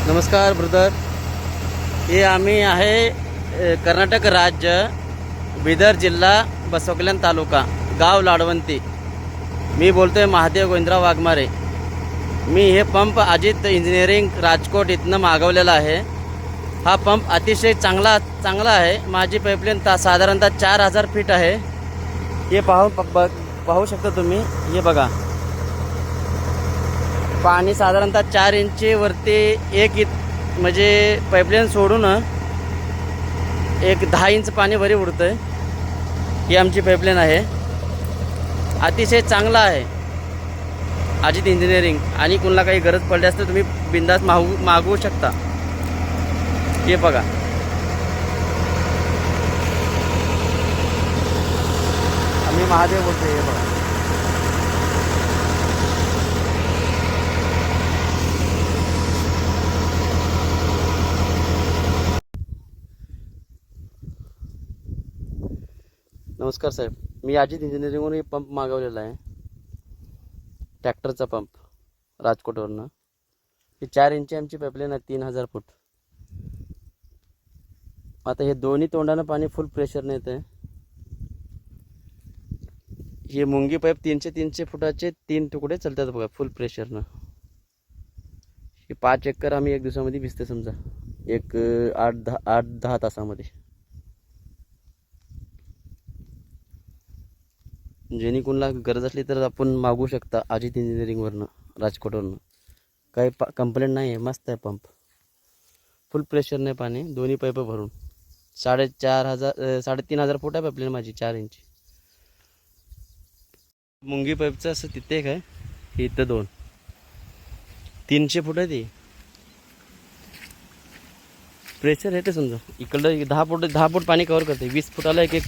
नमस्कार ब्रदर. हे आम्ही आहे कर्नाटक राज्य, बिदर जिल्हा, बसवकल्याण तालुका, गाव लाडवंती. मी बोलतोय महादेव गोविंदराव वाघमारे. मी हे पंप अजित इंजिनिअरिंग राजकोट इथनं मागवलेला आहे. हा पंप अतिशय चांगला आहे. माझी पाईपलाईन साधारणतः 4000 फीट आहे. हे पाहू शकता तुम्ही. हे बघा, पाणी साधारणतः 4 इंचीवरती म्हणजे पाईपलाईन सोडून एक 10 इंच पाणी वरी उडतं. ही आमची पाईपलाईन आहे. अतिशय चांगला आहे अजित इंजिनिअरिंग. आणि कुणाला काही गरज पडली असते तुम्ही बिंदास मागवू शकता. हे बघा, आम्ही महादेव बोलतोय. हे बघा, नमस्कार साहेब. मी अजित इंजिनिअरिंगवरून हे पंप मागवलेला आहे, ट्रॅक्टरचा पंप राजकोटवरनं. ही 4 इंची आमची पाईपलाईन आहे, 3000 फूट. आता हे दोन्ही तोंडानं पाणी फुल प्रेशरने येतं आहे. हे मुंगी पाईप 300 फुटाचे 3 तुकडे चालतात बघा, फुल प्रेशरनं. हे 5 एकर आम्ही एक दिवसामध्ये भिजते, समजा एक 8-10 तासामध्ये. जेणे कोणाला गरज असली तर आपण मागवू शकता अजित इंजिनिअरिंगवरनं, राजकोटवरनं. काही कंप्लेंट नाही आहे. मस्त आहे पंप, फुल प्रेशरने पाणी, दोन्ही पाईप भरून. 3,500 फूट आहे पाईपलाईन माझी, 4 इंची. मुंगी पाईपचं असं तिथे एक आहे, इथं 2, 300 फूट आहे ती. प्रेशर आहे ते समजा. इकडं 10 फूट पाणी कव्हर करते. 20 फुटाला एक